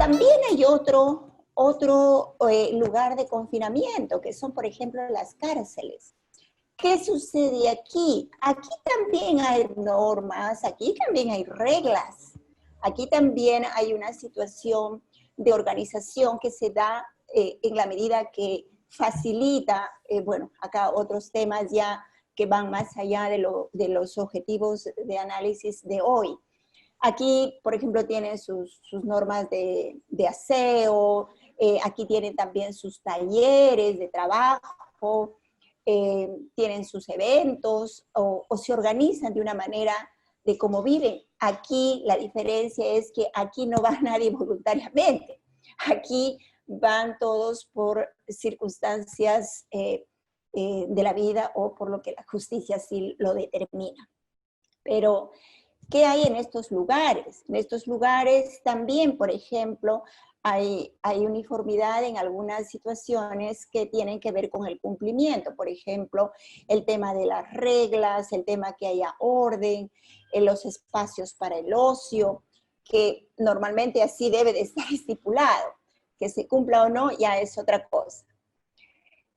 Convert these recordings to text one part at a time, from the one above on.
También hay otro lugar de confinamiento, que son, por ejemplo, las cárceles. ¿Qué sucede aquí? Aquí también hay normas, aquí también hay reglas, aquí también hay una situación de organización que se da en la medida que facilita, bueno, acá otros temas ya que van más allá de los objetivos de análisis de hoy. Aquí, por ejemplo, tienen sus normas de aseo, aquí tienen también sus talleres de trabajo, tienen sus eventos o se organizan de una manera de cómo viven. Aquí la diferencia es que aquí no va nadie voluntariamente. Aquí van todos por circunstancias de la vida o por lo que la justicia sí lo determina. Pero ¿qué hay en estos lugares? En estos lugares también, por ejemplo, hay uniformidad en algunas situaciones que tienen que ver con el cumplimiento. Por ejemplo, el tema de las reglas, el tema que haya orden, los espacios para el ocio, que normalmente así debe de estar estipulado. Que se cumpla o no ya es otra cosa.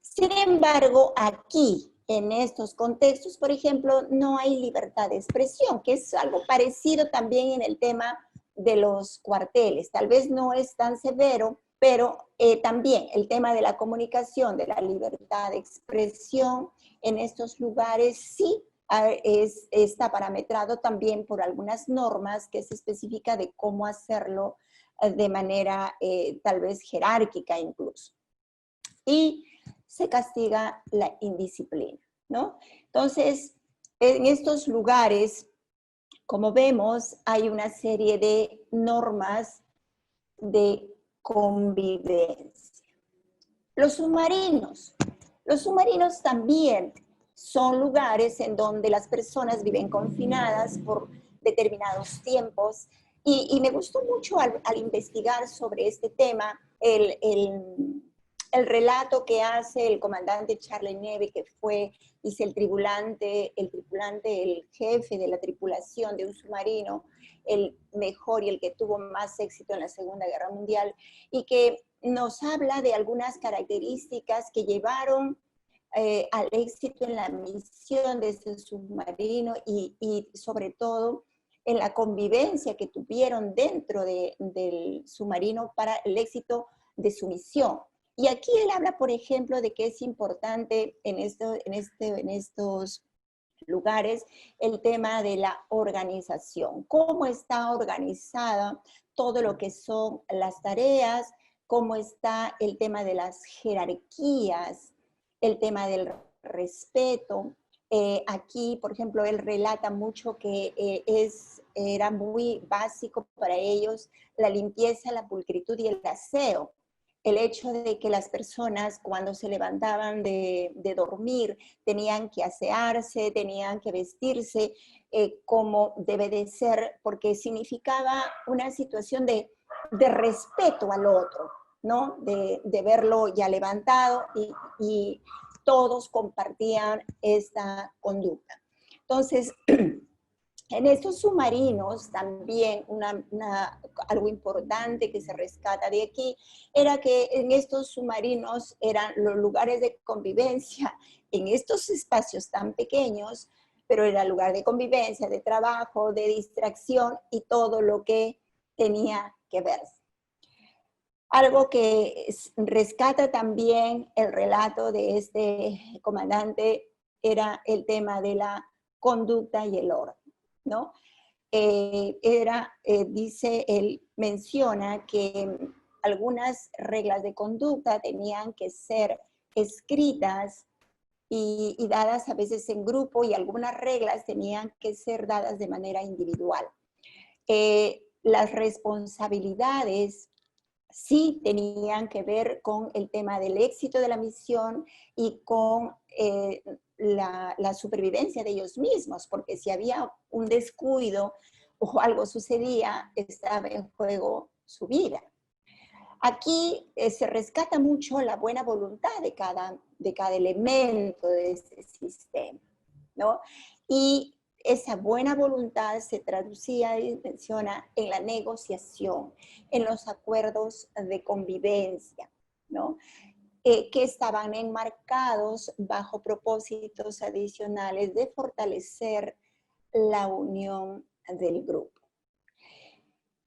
Sin embargo, aquí, en estos contextos, por ejemplo, no hay libertad de expresión, que es algo parecido también en el tema de los cuarteles. Tal vez no es tan severo, pero también el tema de la comunicación, de la libertad de expresión en estos lugares sí está parametrado también por algunas normas que se especifica de cómo hacerlo de manera tal vez jerárquica incluso. Y se castiga la indisciplina, ¿no? Entonces, en estos lugares, como vemos, hay una serie de normas de convivencia. Los submarinos también son lugares en donde las personas viven confinadas por determinados tiempos y me gustó mucho al investigar sobre este tema el relato que hace el comandante Charles Neve, que fue, dice, el jefe de la tripulación de un submarino, el mejor y el que tuvo más éxito en la Segunda Guerra Mundial, y que nos habla de algunas características que llevaron al éxito en la misión de ese submarino y sobre todo en la convivencia que tuvieron dentro del submarino para el éxito de su misión. Y aquí él habla, por ejemplo, de que es importante en estos lugares el tema de la organización. Cómo está organizada todo lo que son las tareas, cómo está el tema de las jerarquías, el tema del respeto. Aquí, por ejemplo, él relata mucho que era muy básico para ellos la limpieza, la pulcritud y el aseo. El hecho de que las personas cuando se levantaban de dormir tenían que asearse, tenían que vestirse como debe de ser, porque significaba una situación de respeto al otro, ¿no? De verlo ya levantado y todos compartían esta conducta. Entonces, en estos submarinos también algo importante que se rescata de aquí era que en estos submarinos eran los lugares de convivencia en estos espacios tan pequeños, pero era lugar de convivencia, de trabajo, de distracción y todo lo que tenía que verse. Algo que rescata también el relato de este comandante era el tema de la conducta y el orden, ¿no? Dice, él menciona que algunas reglas de conducta tenían que ser escritas y dadas a veces en grupo y algunas reglas tenían que ser dadas de manera individual. Las responsabilidades sí tenían que ver con el tema del éxito de la misión y con la supervivencia de ellos mismos, porque si había un descuido o algo sucedía, estaba en juego su vida. Aquí se rescata mucho la buena voluntad de cada elemento de este sistema, ¿no? Y esa buena voluntad se traducía y menciona en la negociación, en los acuerdos de convivencia, ¿no? Que estaban enmarcados bajo propósitos adicionales de fortalecer la unión del grupo.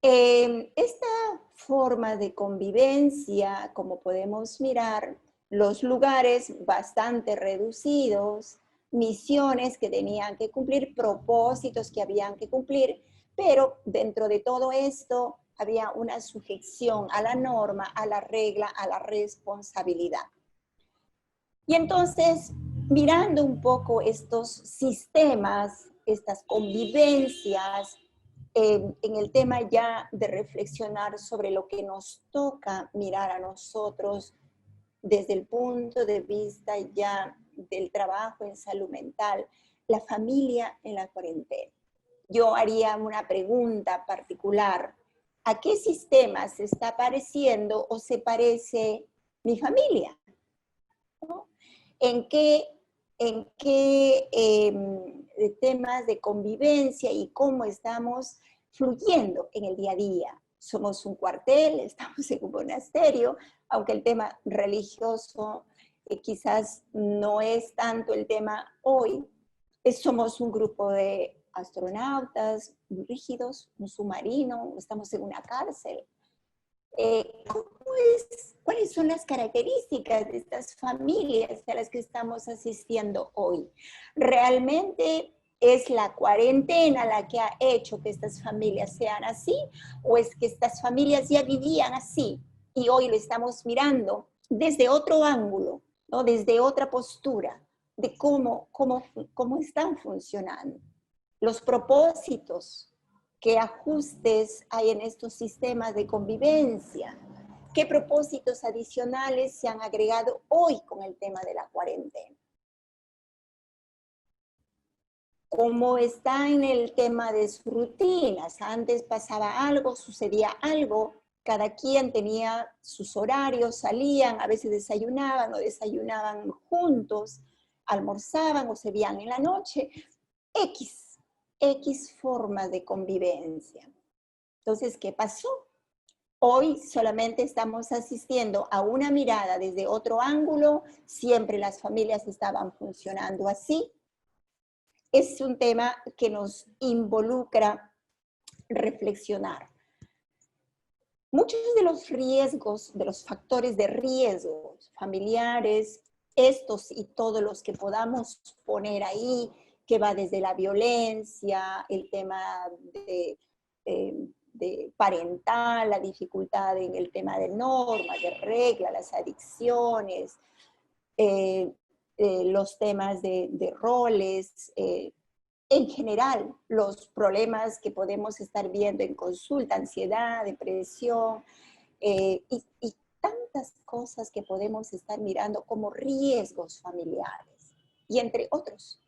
Esta forma de convivencia, como podemos mirar, los lugares bastante reducidos, misiones que tenían que cumplir, propósitos que habían que cumplir, pero dentro de todo esto había una sujeción a la norma, a la regla, a la responsabilidad. Y entonces, mirando un poco estos sistemas, estas convivencias, en el tema ya de reflexionar sobre lo que nos toca mirar a nosotros desde el punto de vista ya del trabajo en salud mental, la familia en la cuarentena. Yo haría una pregunta particular. ¿A qué sistema se está pareciendo o se parece mi familia? ¿No? ¿En qué temas de convivencia y cómo estamos fluyendo en el día a día? Somos un cuartel, estamos en un monasterio, aunque el tema religioso quizás no es tanto el tema hoy. Somos un grupo de astronautas muy rígidos, un submarino, estamos en una cárcel. ¿Cuáles son las características de estas familias a las que estamos asistiendo hoy? ¿Realmente es la cuarentena la que ha hecho que estas familias sean así? ¿O es que estas familias ya vivían así y hoy lo estamos mirando desde otro ángulo, ¿no? Desde otra postura de cómo están funcionando? Los propósitos, qué ajustes hay en estos sistemas de convivencia, qué propósitos adicionales se han agregado hoy con el tema de la cuarentena. Cómo está en el tema de sus rutinas. Antes pasaba algo, sucedía algo, cada quien tenía sus horarios, salían, a veces desayunaban o desayunaban juntos, almorzaban o se veían en la noche. X formas de convivencia. Entonces, ¿qué pasó? Hoy solamente estamos asistiendo a una mirada desde otro ángulo, siempre las familias estaban funcionando así. Es un tema que nos involucra reflexionar. Muchos de los riesgos, de los factores de riesgo familiares, estos y todos los que podamos poner ahí, que va desde la violencia, el tema de parental, la dificultad en el tema de normas, de reglas, las adicciones, los temas de roles, en general, los problemas que podemos estar viendo en consulta, ansiedad, depresión, y tantas cosas que podemos estar mirando como riesgos familiares, y entre otros.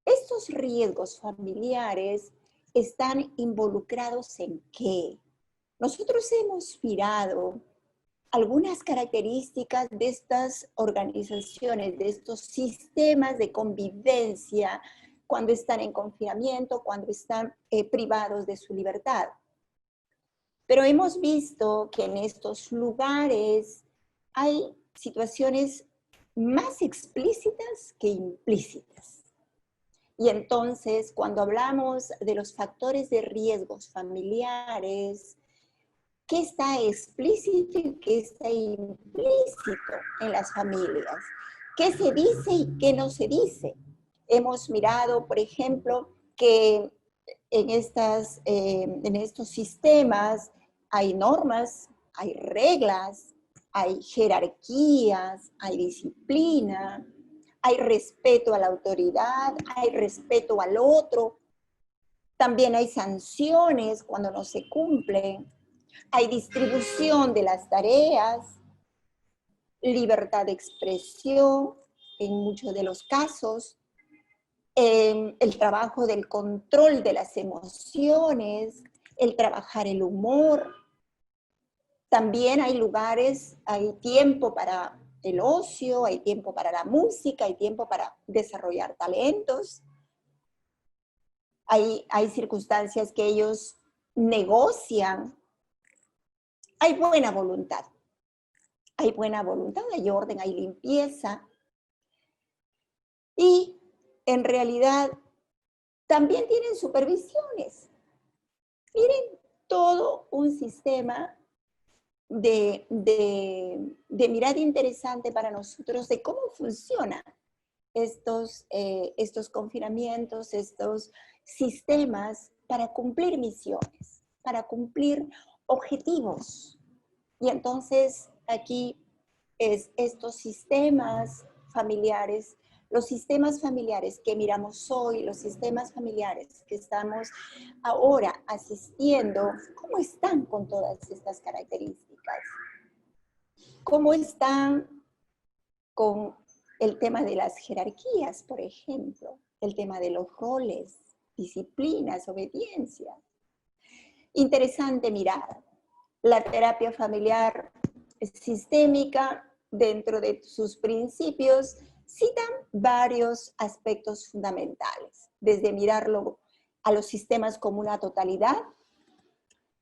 Estos riesgos familiares están involucrados en qué. Nosotros hemos mirado algunas características de estas organizaciones, de estos sistemas de convivencia cuando están en confinamiento, cuando están privados de su libertad. Pero hemos visto que en estos lugares hay situaciones más explícitas que implícitas. Y entonces, cuando hablamos de los factores de riesgos familiares, ¿qué está explícito y qué está implícito en las familias? ¿Qué se dice y qué no se dice? Hemos mirado, por ejemplo, que en estos sistemas hay normas, hay reglas, hay jerarquías, hay disciplina, hay respeto a la autoridad, hay respeto al otro. También hay sanciones cuando no se cumplen. Hay distribución de las tareas, libertad de expresión en muchos de los casos, el trabajo del control de las emociones, el trabajar el humor. También hay lugares, hay tiempo para el ocio, hay tiempo para la música, hay tiempo para desarrollar talentos. hay circunstancias que ellos negocian. Hay buena voluntad, hay orden, hay limpieza. Y en realidad también tienen supervisiones. Miren, todo un sistema de mirada interesante para nosotros de cómo funcionan estos confinamientos, estos sistemas para cumplir misiones, para cumplir objetivos. Y entonces aquí estos sistemas familiares, los sistemas familiares que miramos hoy, los sistemas familiares que estamos ahora asistiendo, ¿cómo están con todas estas características? ¿Cómo están con el tema de las jerarquías, por ejemplo? El tema de los roles, disciplinas, obediencia. Interesante mirar. La terapia familiar sistémica, dentro de sus principios, citan varios aspectos fundamentales, desde mirarlo a los sistemas como una totalidad,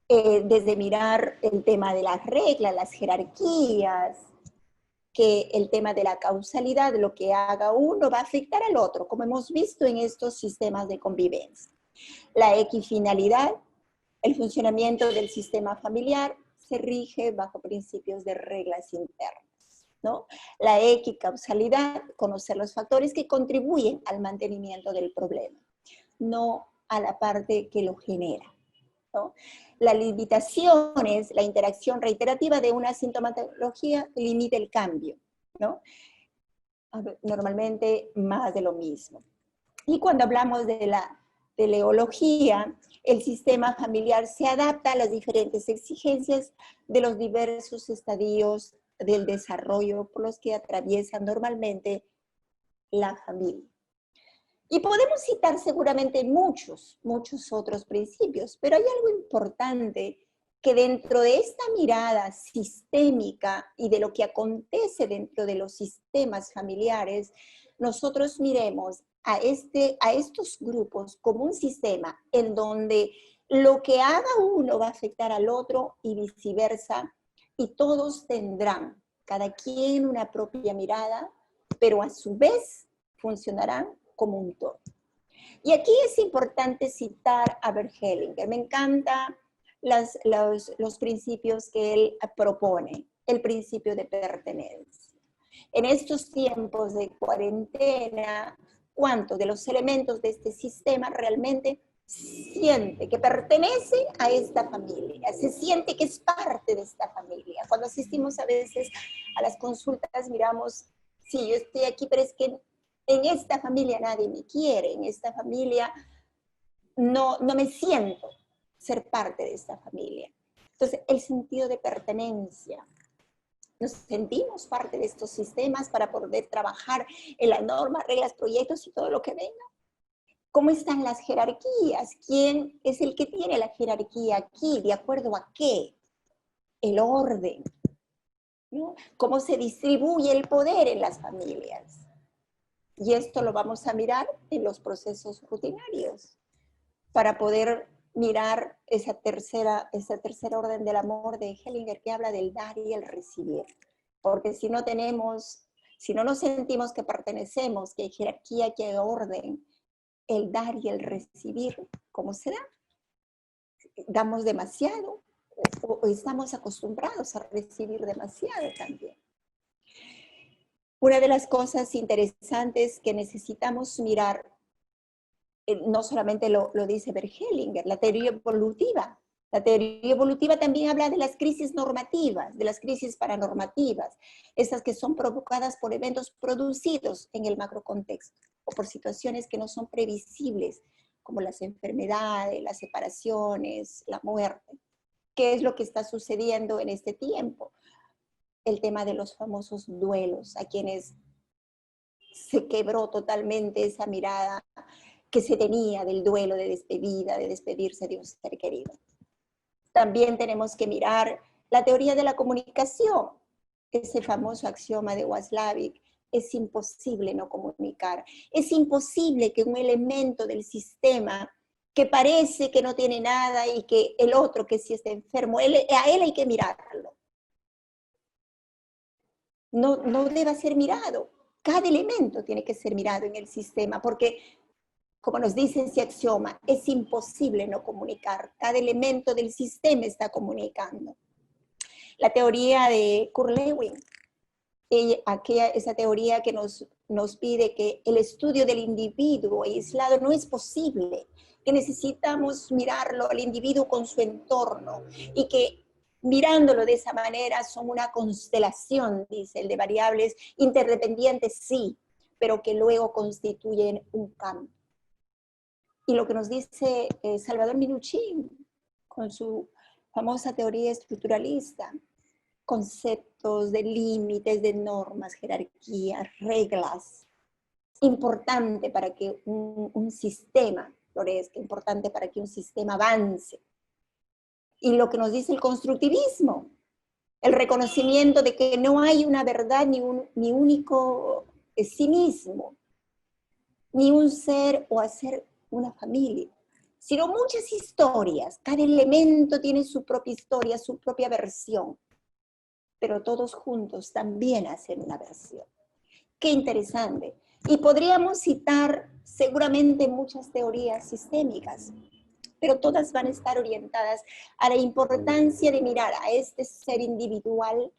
desde mirar el tema de las reglas, las jerarquías, que el tema de la causalidad, lo que haga uno va a afectar al otro, como hemos visto en estos sistemas de convivencia. La equifinalidad, el funcionamiento del sistema familiar, se rige bajo principios de reglas internas, ¿no? La equicausalidad, conocer los factores que contribuyen al mantenimiento del problema, no a la parte que lo genera, ¿no? Las limitaciones, la interacción reiterativa de una sintomatología limita el cambio, ¿no? Normalmente más de lo mismo. Y cuando hablamos de la teleología, el sistema familiar se adapta a las diferentes exigencias de los diversos estadios del desarrollo por los que atraviesa normalmente la familia. Y podemos citar seguramente muchos otros principios, pero hay algo importante que dentro de esta mirada sistémica y de lo que acontece dentro de los sistemas familiares, nosotros miremos a estos grupos como un sistema en donde lo que haga uno va a afectar al otro y viceversa, y todos tendrán, cada quien una propia mirada, pero a su vez funcionarán como un todo. Y aquí es importante citar a Bert Hellinger. Me encantan los principios que él propone, el principio de pertenencia. En estos tiempos de cuarentena, ¿cuántos de los elementos de este sistema realmente siente que pertenece a esta familia? Se siente que es parte de esta familia. Cuando asistimos a veces a las consultas, miramos, sí, yo estoy aquí, pero es que en esta familia nadie me quiere, en esta familia no me siento ser parte de esta familia. Entonces, el sentido de pertenencia. Nos sentimos parte de estos sistemas para poder trabajar en las normas, reglas, proyectos y todo lo que venga. ¿Cómo están las jerarquías? ¿Quién es el que tiene la jerarquía aquí? ¿De acuerdo a qué? El orden, ¿no? ¿Cómo se distribuye el poder en las familias? Y esto lo vamos a mirar en los procesos rutinarios para poder mirar esa tercera orden del amor de Hellinger que habla del dar y el recibir. Porque si no nos sentimos que pertenecemos, que hay jerarquía, que hay orden, el dar y el recibir, ¿cómo se da? ¿Damos demasiado? ¿O estamos acostumbrados a recibir demasiado también? Una de las cosas interesantes que necesitamos mirar, no solamente lo dice Bert Hellinger, la teoría evolutiva. La teoría evolutiva también habla de las crisis normativas, de las crisis paranormativas, esas que son provocadas por eventos producidos en el macrocontexto o por situaciones que no son previsibles, como las enfermedades, las separaciones, la muerte. ¿Qué es lo que está sucediendo en este tiempo? El tema de los famosos duelos, a quienes se quebró totalmente esa mirada que se tenía del duelo de despedida, de despedirse de un ser querido. También tenemos que mirar la teoría de la comunicación, ese famoso axioma de Watzlawick: es imposible no comunicar, es imposible que un elemento del sistema que parece que no tiene nada y que el otro que sí está enfermo, a él hay que mirarlo. No, no debe ser mirado. Cada elemento tiene que ser mirado en el sistema, porque, como nos dice ese axioma, es imposible no comunicar. Cada elemento del sistema está comunicando. La teoría de Kurt Lewin, esa teoría que nos pide que el estudio del individuo aislado no es posible, que necesitamos mirarlo al individuo con su entorno y que mirándolo de esa manera son una constelación, dice el de variables interdependientes, sí, pero que luego constituyen un campo. Y lo que nos dice Salvador Minuchin con su famosa teoría estructuralista, conceptos de límites, de normas, jerarquías, reglas, importante para que un sistema florezca, importante para que un sistema avance. Y lo que nos dice el constructivismo, el reconocimiento de que no hay una verdad ni único sí mismo, ni un ser o hacer una familia, sino muchas historias. Cada elemento tiene su propia historia, su propia versión, pero todos juntos también hacen una versión. Qué interesante. Y podríamos citar seguramente muchas teorías sistémicas, pero todas van a estar orientadas a la importancia de mirar a este ser individual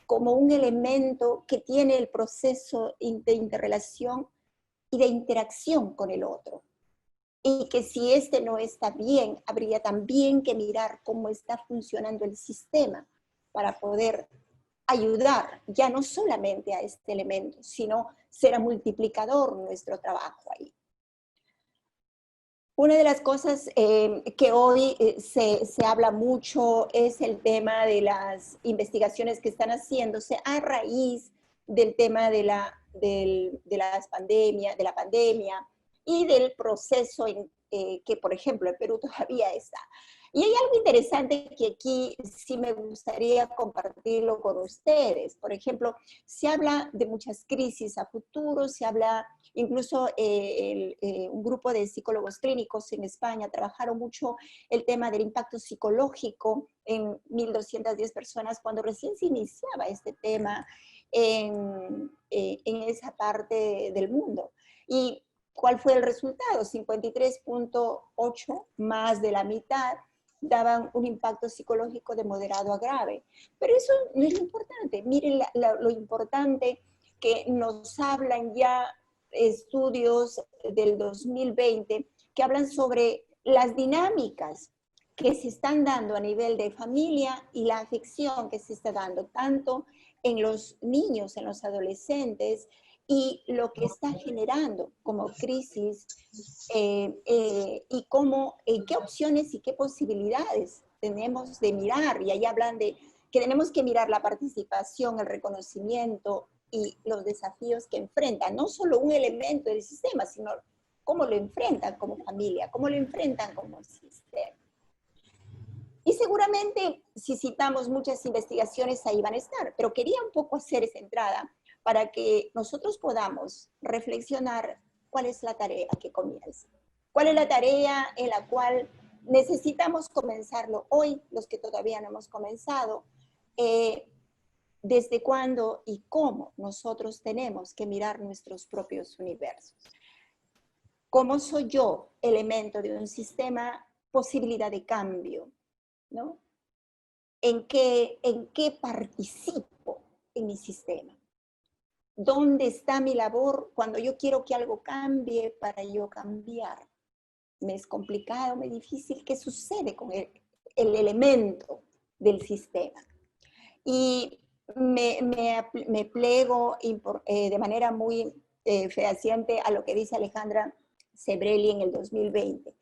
como un elemento que tiene el proceso de interrelación y de interacción con el otro. Y que si este no está bien, habría también que mirar cómo está funcionando el sistema para poder ayudar ya no solamente a este elemento, sino será multiplicador nuestro trabajo ahí. Una de las cosas que hoy se habla mucho es el tema de las investigaciones que están haciéndose a raíz del tema de la pandemia y del proceso que, por ejemplo, en Perú todavía está. Y hay algo interesante que aquí sí me gustaría compartirlo con ustedes. Por ejemplo, se habla de muchas crisis a futuro, se habla, incluso un grupo de psicólogos clínicos en España trabajaron mucho el tema del impacto psicológico en 1.210 personas cuando recién se iniciaba este tema en esa parte del mundo. Y ¿cuál fue el resultado? 53.8, más de la mitad, daban un impacto psicológico de moderado a grave. Pero eso no es lo importante. Miren lo importante que nos hablan ya estudios del 2020 que hablan sobre las dinámicas que se están dando a nivel de familia y la afección que se está dando tanto en los niños, en los adolescentes, y lo que está generando como crisis y cómo, qué opciones y qué posibilidades tenemos de mirar. Y ahí hablan de que tenemos que mirar la participación, el reconocimiento y los desafíos que enfrentan, no solo un elemento del sistema, sino cómo lo enfrentan como familia, cómo lo enfrentan como sistema. Y seguramente si citamos muchas investigaciones ahí van a estar, pero quería un poco hacer esa entrada para que nosotros podamos reflexionar cuál es la tarea que comienza. ¿Cuál es la tarea en la cual necesitamos comenzarlo hoy, los que todavía no hemos comenzado? ¿Desde cuándo y cómo nosotros tenemos que mirar nuestros propios universos? ¿Cómo soy yo elemento de un sistema, posibilidad de cambio? ¿No? ¿En qué participo en mi sistema? ¿Dónde está mi labor cuando yo quiero que algo cambie para yo cambiar? Me es complicado, me es difícil. ¿Qué sucede con el elemento del sistema? Y me plego de manera muy fehaciente a lo que dice Alejandra Sebrelli en el 2020.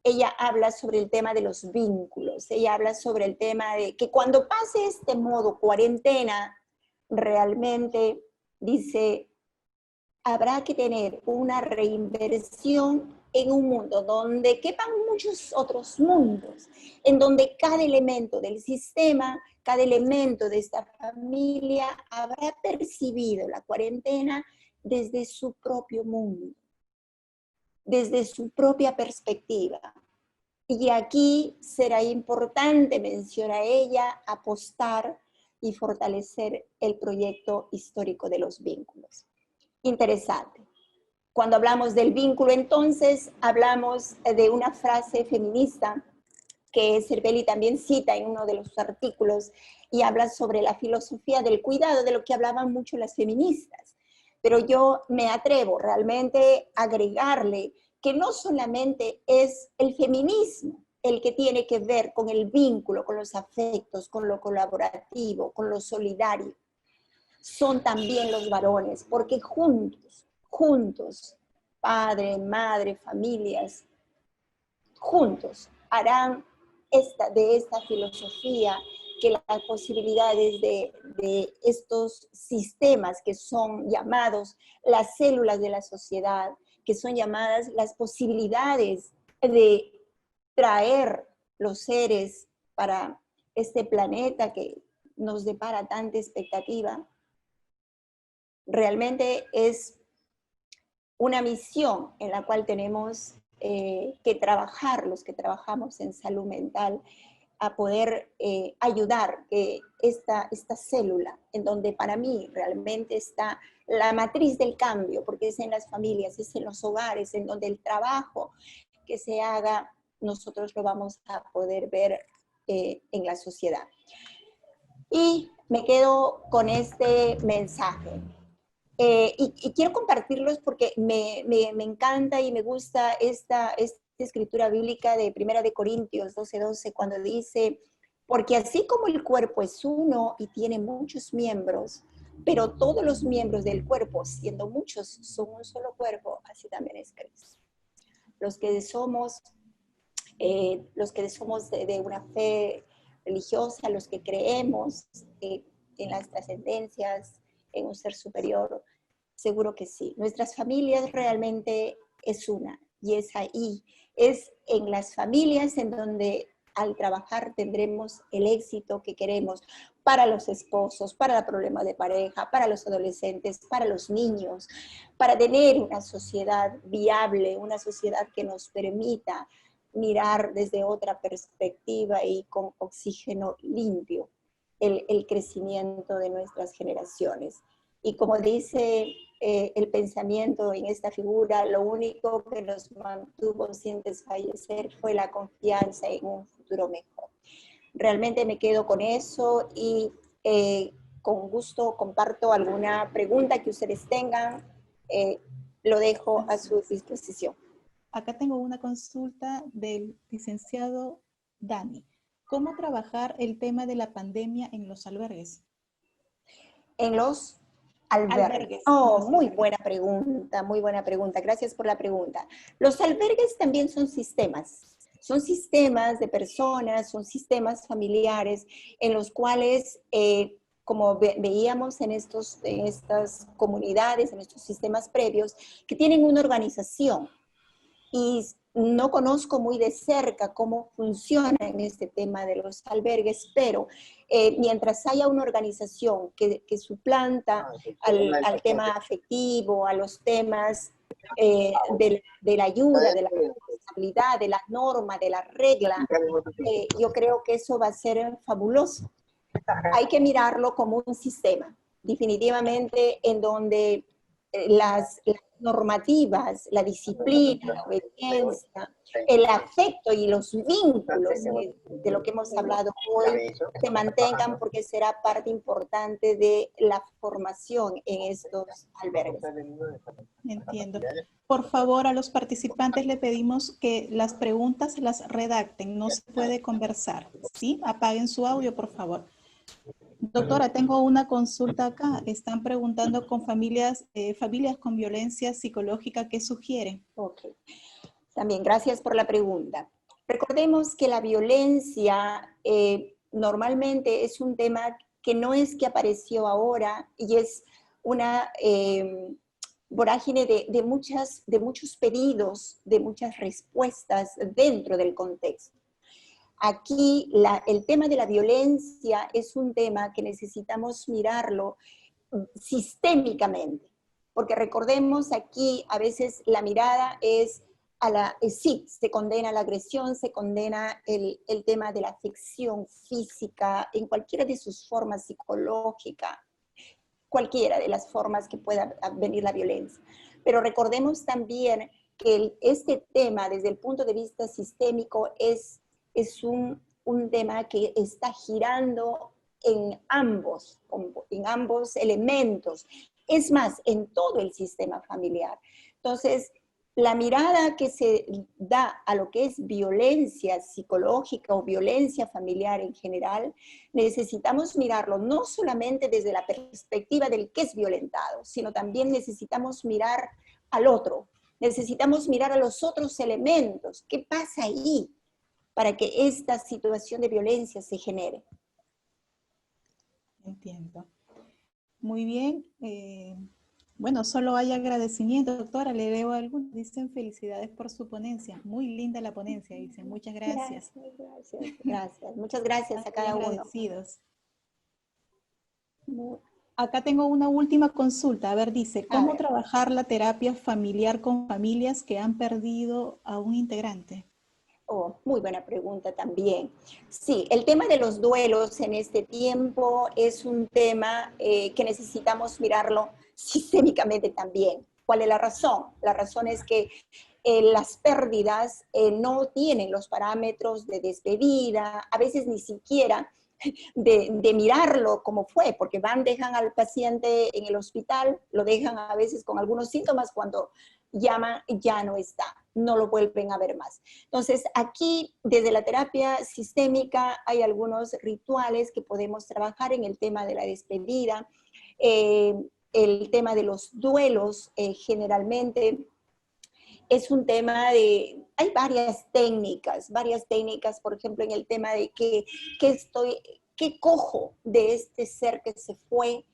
Ella habla sobre el tema de los vínculos, ella habla sobre el tema de que cuando pase este modo cuarentena, realmente, dice, habrá que tener una reinversión en un mundo donde quepan muchos otros mundos, en donde cada elemento del sistema, cada elemento de esta familia habrá percibido la cuarentena desde su propio mundo. desde su propia perspectiva. Y aquí será importante, menciona ella, apostar y fortalecer el proyecto histórico de los vínculos. Interesante. Cuando hablamos del vínculo, entonces, hablamos de una frase feminista que Cervelli también cita en uno de los artículos y habla sobre la filosofía del cuidado, de lo que hablaban mucho las feministas. Pero yo me atrevo realmente a agregarle que no solamente es el feminismo el que tiene que ver con el vínculo, con los afectos, con lo colaborativo, con lo solidario, son también los varones, porque juntos, padre, madre, familias, juntos harán de esta filosofía que las posibilidades de estos sistemas que son llamados las células de la sociedad, que son llamadas las posibilidades de traer los seres para este planeta que nos depara tanta expectativa, realmente es una misión en la cual tenemos que trabajar, los que trabajamos en salud mental, a poder ayudar que esta célula, en donde para mí realmente está la matriz del cambio, porque es en las familias, es en los hogares, en donde el trabajo que se haga, nosotros lo vamos a poder ver en la sociedad. Y me quedo con este mensaje. Y quiero compartirlos porque me encanta y me gusta esta escritura bíblica de Primera de Corintios 12:12, cuando dice, porque así como el cuerpo es uno y tiene muchos miembros, pero todos los miembros del cuerpo, siendo muchos, son un solo cuerpo, así también es Cristo. Los que somos de una fe religiosa, los que creemos en las trascendencias, en un ser superior, seguro que sí. Nuestras familias realmente es una, y es ahí, es en las familias en donde al trabajar tendremos el éxito que queremos para los esposos, para el problema de pareja, para los adolescentes, para los niños, para tener una sociedad viable, una sociedad que nos permita mirar desde otra perspectiva y con oxígeno limpio el crecimiento de nuestras generaciones. Y como dice el pensamiento en esta figura, lo único que nos mantuvo sin desfallecer fue la confianza en un futuro mejor. Realmente me quedo con eso y con gusto comparto alguna pregunta que ustedes tengan. Lo dejo a su disposición. Acá tengo una consulta del licenciado Dani. ¿Cómo trabajar el tema de la pandemia en los albergues? En los albergues. Oh, muy buena pregunta, muy buena pregunta. Gracias por la pregunta. Los albergues también son sistemas de personas, son sistemas familiares en los cuales, como veíamos en estas comunidades, en estos sistemas previos, que tienen una organización. Y no conozco muy de cerca cómo funciona en este tema de los albergues, pero mientras haya una organización que suplanta al tema afectivo, a los temas de la ayuda, de la responsabilidad, de la norma, de la regla, yo creo que eso va a ser fabuloso. Hay que mirarlo como un sistema, definitivamente, en donde las normativas, la disciplina, la obediencia, el afecto y los vínculos de lo que hemos hablado hoy se mantengan, porque será parte importante de la formación en estos albergues. Entiendo. Por favor, a los participantes le pedimos que las preguntas las redacten, no se puede conversar, ¿sí? Apaguen su audio, por favor. Doctora, tengo una consulta acá. Están preguntando con familias con violencia psicológica, ¿qué sugieren? Ok. También, gracias por la pregunta. Recordemos que la violencia normalmente es un tema que no es que apareció ahora y es una vorágine de muchos pedidos, de muchas respuestas dentro del contexto. Aquí el tema de la violencia es un tema que necesitamos mirarlo sistémicamente, porque recordemos aquí a veces la mirada es sí, se condena la agresión, se condena el tema de la afección física en cualquiera de sus formas psicológica, cualquiera de las formas que pueda venir la violencia. Pero recordemos también que este tema, desde el punto de vista sistémico, es un tema que está girando en ambos elementos. Es más, en todo el sistema familiar. Entonces, la mirada que se da a lo que es violencia psicológica o violencia familiar en general, necesitamos mirarlo no solamente desde la perspectiva del que es violentado, sino también necesitamos mirar al otro, necesitamos mirar a los otros elementos. ¿Qué pasa ahí para que esta situación de violencia se genere? Entiendo. Muy bien. Bueno, solo hay agradecimiento, doctora. Le leo algunos. Dicen felicidades por su ponencia. Muy linda la ponencia, dicen. Muchas gracias. Gracias. Muchas gracias a cada uno. Agradecidos. Acá tengo una última consulta. A ver, dice, ¿cómo trabajar la terapia familiar con familias que han perdido a un integrante? Oh, muy buena pregunta también. Sí, el tema de los duelos en este tiempo es un tema que necesitamos mirarlo sistémicamente también. ¿Cuál es la razón? La razón es que las pérdidas no tienen los parámetros de despedida, a veces ni siquiera de mirarlo como fue, porque dejan al paciente en el hospital, lo dejan a veces con algunos síntomas, cuando llaman ya no está, no lo vuelven a ver más. Entonces, aquí desde la terapia sistémica hay algunos rituales que podemos trabajar en el tema de la despedida, el tema de los duelos, generalmente es un tema de, hay varias técnicas, por ejemplo, en el tema de qué cojo de este ser que se fue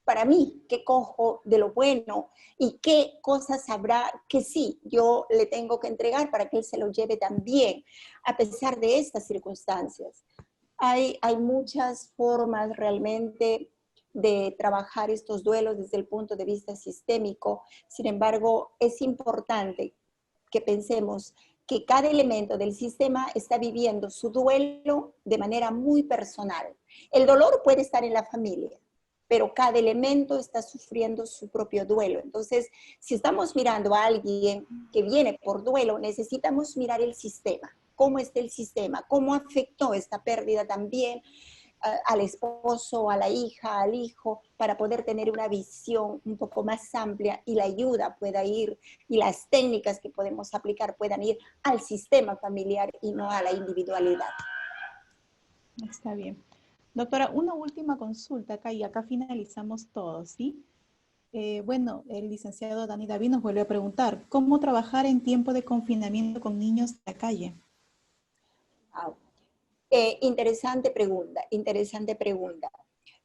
para mí, qué cojo de lo bueno y qué cosas habrá que sí, yo le tengo que entregar para que él se lo lleve también, a pesar de estas circunstancias. Hay muchas formas realmente de trabajar estos duelos desde el punto de vista sistémico. Sin embargo, es importante que pensemos que cada elemento del sistema está viviendo su duelo de manera muy personal. El dolor puede estar en la familia, pero cada elemento está sufriendo su propio duelo. Entonces, si estamos mirando a alguien que viene por duelo, necesitamos mirar el sistema. ¿Cómo está el sistema? ¿Cómo afectó esta pérdida también al esposo, a la hija, al hijo, para poder tener una visión un poco más amplia y la ayuda pueda ir, y las técnicas que podemos aplicar puedan ir al sistema familiar y no a la individualidad? Está bien. Doctora, una última consulta acá y acá finalizamos todo, ¿sí? Bueno, el licenciado Dani David nos vuelve a preguntar, ¿cómo trabajar en tiempo de confinamiento con niños de la calle? Wow. Interesante pregunta, interesante pregunta.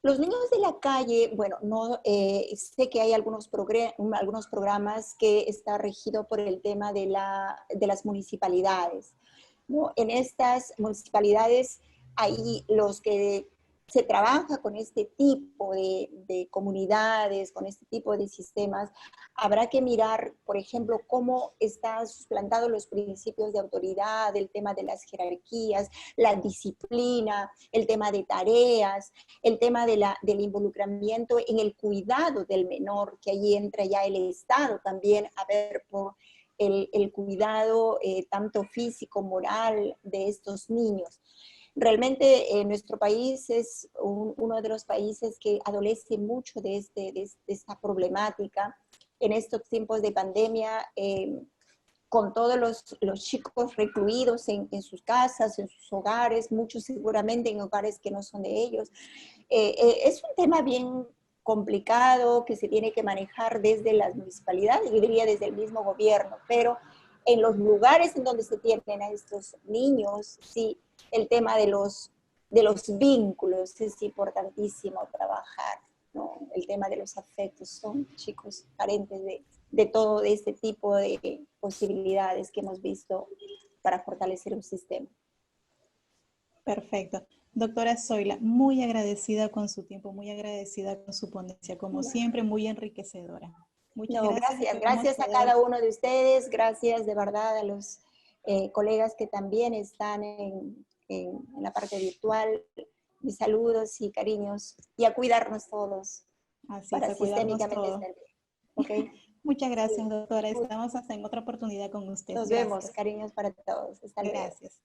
Los niños de la calle, bueno, no, sé que hay algunos programas que está regido por el tema de las municipalidades, ¿no? En estas municipalidades, hay los que se trabaja con este tipo de comunidades, con este tipo de sistemas. Habrá que mirar, por ejemplo, cómo están suplantados los principios de autoridad, el tema de las jerarquías, la disciplina, el tema de tareas, el tema del involucramiento en el cuidado del menor, que ahí entra ya el Estado también a ver por el cuidado tanto físico, moral de estos niños. Realmente nuestro país es uno de los países que adolece mucho de esta problemática. En estos tiempos de pandemia, con todos los chicos recluidos en sus casas, en sus hogares, muchos seguramente en hogares que no son de ellos. Es un tema bien complicado que se tiene que manejar desde las municipalidades, yo diría desde el mismo gobierno, pero en los lugares en donde se tienen a estos niños, sí, el tema de los vínculos es importantísimo trabajar, ¿no? El tema de los afectos, son chicos carentes de todo este tipo de posibilidades que hemos visto para fortalecer un sistema. Perfecto. Doctora Zoila, muy agradecida con su tiempo, muy agradecida con su ponencia, como siempre, muy enriquecedora. Muchas No, gracias. gracias. Esperamos Gracias a poder- cada uno de ustedes. Gracias de verdad a los colegas que también están en la parte virtual. Mis saludos y cariños. Y a cuidarnos todos Así es, para a cuidarnos sistémicamente todos. estar bien. ¿Ok? Muchas gracias, doctora. Estamos hasta en otra oportunidad con usted. Nos vemos. Gracias. Cariños para todos. Hasta luego. Gracias.